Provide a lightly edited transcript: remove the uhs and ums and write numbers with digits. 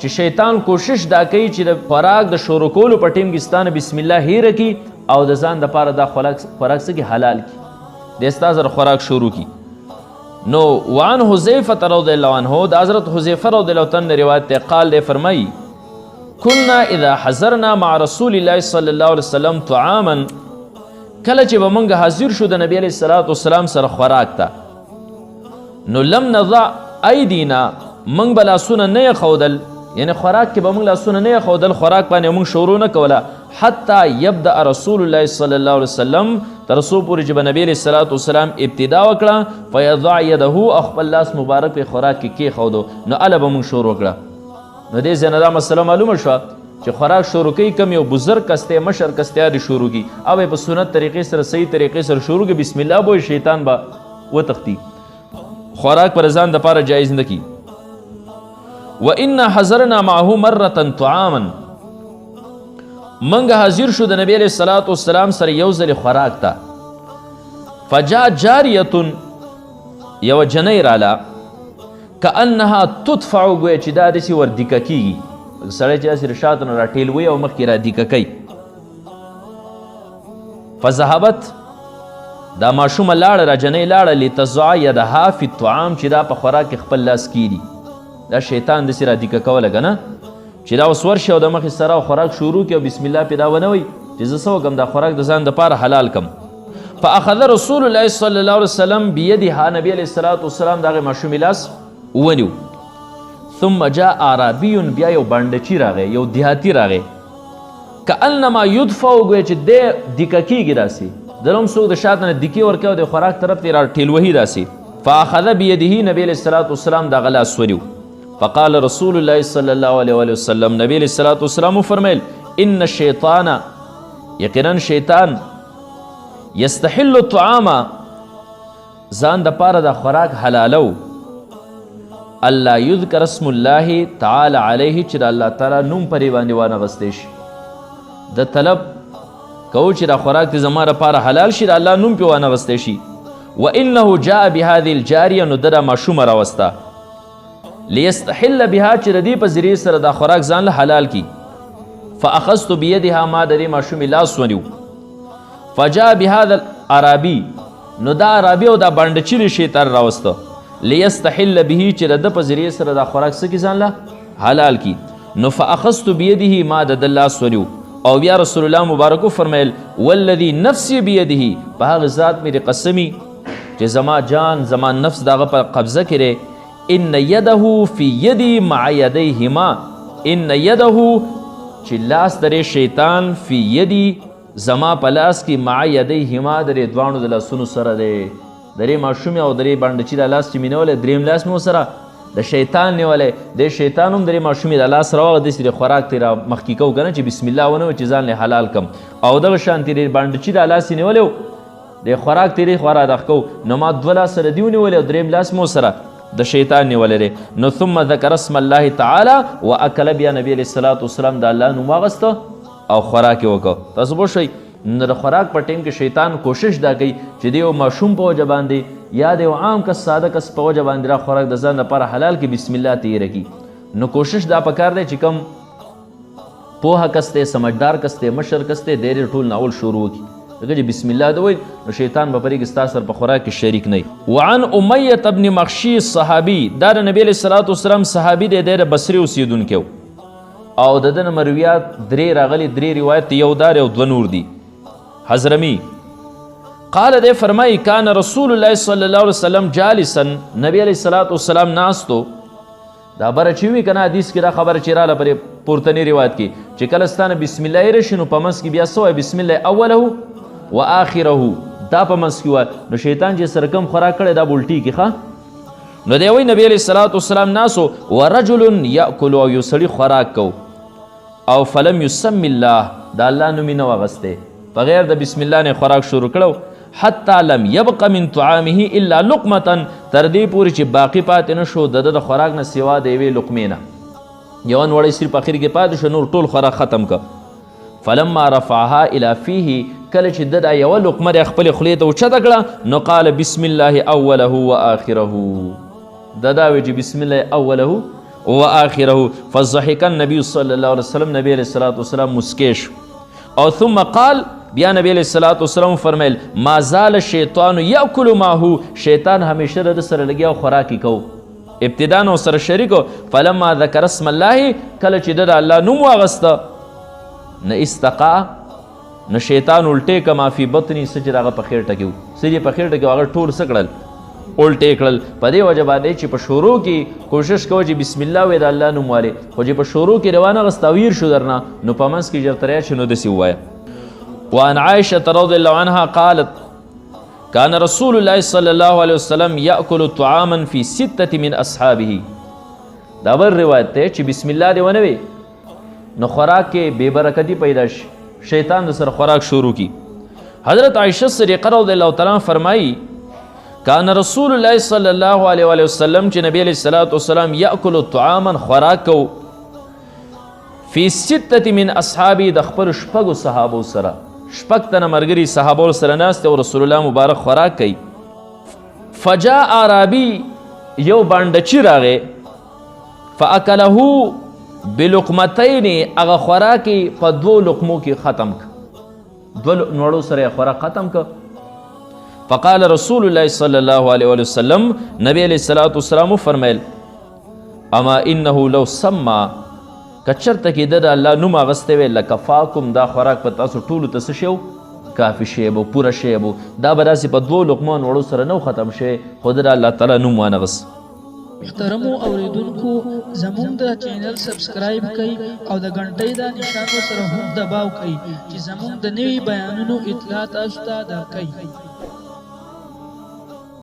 چې شیطان کوشش دا کوي چې د خوراک د شروع کولو په ټیم کې ستانه بسم الله هیره کی او د ځان دپاره دا خوراک څه کې حلال کی د ستا سره خوراک شروع کی. نو وعن حذیفة رضی الله عنه د حضرت حذیفه رضی الله عنه روایت ته قال دی فرمایي كنا اذا حضرنا مع رسول الله صلی الله علیه وسلم طعاما کله چې به موږ حاضر شو د نبی علیه الصلاة والسلام سره خوراک ته نو لم نضع ایدینا موږ به لاسونه نه یې یعنی خوراک کې به موږ لاسونه نه یې خوراک باندې موږ شروع نه کوله حتی یبدأ رسول الله صلی الله علیه وسلم تر څو پورې چې به نبی علیه الصلاة والسلام ابتدا وکړه فیضع یده او خپل لاس مبارک په خوراک کې کېښودو نو هله به موږ شروع کړه. نو دې ځای نه دا مسله معلومه شوه چې خوراک شروع کوي کم یو بزرګ کس دی مشر کس دی هغه شروع کړي او به په سنت طریقې سره صحیح طریقې سره شروع کړي بسم الله به شیطان به وتښتي خوراک پر ځان دپاره جایز نه کي. وإنا حضرنا معه مرة طعاما منګه حاضر شو د نبی علیه الصلاة والسلام سره یو ځلې خوراک ته فجاء جاریة یوه جنۍ راله کأنها تدفع ګویا چې دا داسې ور دیکه کېږي سړی چې داسې شاته نه راټیلوي او مخکې را دیکه کوي فذهبت دا ماشومه لاړه را جنۍ لاړه لتضع یدها فی الطعام چې دا په خوراک کې خپل لاس کیږي دا شیطان داسې را دیکه کوله که نه چې دا اوس ورشي او د مخې سره او خوراک شروع کړي او بسم الله پې دا ونه وایي چې زه څه وکړم دا خوراک د ځان دپاره حلال کم. فاخذ رسول الله صلی الله علیه وسلم بیدها نبی علیه الصلاة والسلام د هغې ماشومې لاس ونیو. ثم جاء عربی بیا یو بانډچي راغی یو دیهاتي راغی کانما یدفع ګویا چې دی دیکه کېږي داسې دله هم څوک د شاته نه دیکې ورکوي او د خوراک طرف ته یې را ټیلوهي داسې فاخذ بیده نبی علیه الصلاة والسلام د هغه لاس ونیو. فقال رسول الله صلی الله علیه وسلم نبی علیه الصلاة والسلام فرمیل ان الشیطان یقینا شیطان یستحل الطعام ځان دپاره د خوراک حلالو الله یذکر اسم الله تعالی علیه چې د الله تعالی نوم پرې باندې وانغستی شي د طلب کوو چې دا خوراک دې زما دپاره حلال شي د الله نوم پرې وانغستی شي. وانه جاء بهذه الجاریه نو ده دا ماشومه راوسته لیستحل بها چې د دې په ذریعې سره دا خوراک ځان له حلال کی. فاخذت بیدها ما د دې ماشومې لاس ونیو. فجاء بهذا العربي نو دا عربي او دا بانډچي شیطان راوسته لیستحل به چې د ده په ذریعې سره دا خوراک څه کي ځان له حلال کی. نو فاخذت بیده ما د ده لاس ونیو او بیا رسول الله مبارک فرمیل والذي نفسي بيده په هغه ذات مې قسمی چې زما جان زما نفس د هغه په قبضه کې دی ان یده فی یدی مع یدیهما ان یده چې لاس درې شیطان فی یدی زما په لاس کې مع یدیهما درې دواړو د لاسونو سره دی درې ماشومې او درې بانډچي د لاس چې مې نیولی درېیم لاس مې ورسره د شیطان نیولی د شیطان هم درې ماشومې د لاس راوغه داسې د خوراک تی را مخکې کوو که نه چې بسم الله ونه وایي چې ځان یې حلال کم او دغه شانتې د بانډچي د لاس یې نیولی و د خوراک تی خوا را دغ کوو نو ما دوه لاس سره دې ونیولی او درېیم لاس مې ورسره د شیطان نیولی دی. نو ثم ذکر اسم الله تعالی و اکل بیا نبی علیه الصلاة والسلام د الله نوم واغسته او خوراک یې وکړه. تاسو پوه شئ نو د خوراک په ټیم کې شیطان کوشش دا کوي چې د یو ماشوم په وجه باندې یا د یو عام کس ساده کس په وجه باندې را خوراک د ځان لپاره حلال کې بسم الله تیره کي. نو کوشش دا پکار دی چې کم پوهه کس دی سمجھدار کس دی مشر کس دی دی ټول ناول شروع وکړي دغه چې بسم الله د وایي نو شیطان به پرې کې ستا سره په خوراک کې شریک نه وي. وعن امیة بن مخشی الصحابي دا د نبی علیه الصلاة والسلام صحابي دی دی د بصرې اوسېدونکی و او د ده نه مرویات درې راغلي درې روایت یو دار او دوه نور دي. حضرمی قال دی فرمایي کان رسول الله صلی الله علیه وسلم جالسا نبی علیه الصلاة والسلام ناستو دا بره چې وي که نه حدیث کې دا خبره چې راله پرې پورتني روایت کې چې کله ستانه بسم الله یې راشي نو په منځ کې بیا څه وایي بسم الله اوله و آخره دا په منځ کې وایي نو شیطان چې سره کم خوراک کړی دا بولټي کې ښه نو دی وایي نبی علیه الصلاة والسلام ناسو ورجل یأکل او یو سړي خوراک کو او فلم یسم الله دا الله نوم یې نه واغستی بغیر د بسم الله نه خوراک شروع کړو حتی لم یبق من طعامه الا لقمه تر دې پورې چې باقي پاتې نه شو د د خوراک نه سوا د یوې لقمې نه یو نوړی صرف اخر کې پاتې شو نور ټول خوراک ختم که. فلما رفعها الى فیه کله چې د دا یوه لقمه د خپلې خولې ته اوچته کړه نو قال بسم الله اوله و آخره د دا وی چې بسم الله اوله وآخره فضحك النبي صلی الله علیه وسلم نبی علیہ الصلوۃ والسلام مسکیش او ثم قال بیا نبی علیہ الصلوۃ والسلام فرمیل ما زال الشیطان یاکل معه شیطان همیشه د سره لګیا خوراکي کو ابتدا نو سره شریکو فلما ذکر اسم الله کله چې د الله نوم واغسته نه استقا نه شیطان الټه کما فی بطنی سجراغه په خېټه کې سجې په خېټه کې هغه ټول سکړل الټه کړل په دې وجه باندې چې په شروع کې کوشش کوو چې بسم الله وې د الله نوم والے خو چې په شروع کې روانه غستاویر شو درنه نو په منځ کې جرتریا شنو دسی وایا وعن عائشة رضي الله عنها قالت كان رسول الله صلى الله عليه وسلم يأكل طعاما في 6 من أصحابه دا بل روایت ته چې بسم الله دی ونه وي نو خوراک کې بے برکتی پیدا شي شیطان د سره خوراک شروع کی حضرت عائشہ صدیقہ رضی الله تعالی فرمائی کان رسول الله صلی الله علیه وسلم چې نبی علیہ الصلوۃ والسلام یاکل طعاما خوراک کو فی 6 من اصحابی د خپل شپږو صحابو سره شپږ تنه مرګري صحابو سره ناست او رسول الله مبارک خوراک کوي فجاء عربی یو باندچی راغې فاکله بلقمتین هغه خوراکي په 2 لقمو کې ختم ک 2 نوړو سره خوراک ختم ک فقال رسول الله صلی الله علیه وسلم نبی علیہ الصلوۃ والسلام فرمایل اما انه لو سما کچرته کې د الله نوم اغسته وی لکفاکم دا خوراک په تاسو ټولو ته شو کافی شی بو پورا شی بو دا براسي په 2 لقمو نوړو سره نو ختم شي خود د الله تعالی نوم وانغس محترمو اوریدونکو زموږ د چینل سبسکرایب کړئ او د غنټۍ د نشانو سره هم دباو کړئ چې زموږ د نوي بیانونو اطلاع تاسو ته درکړي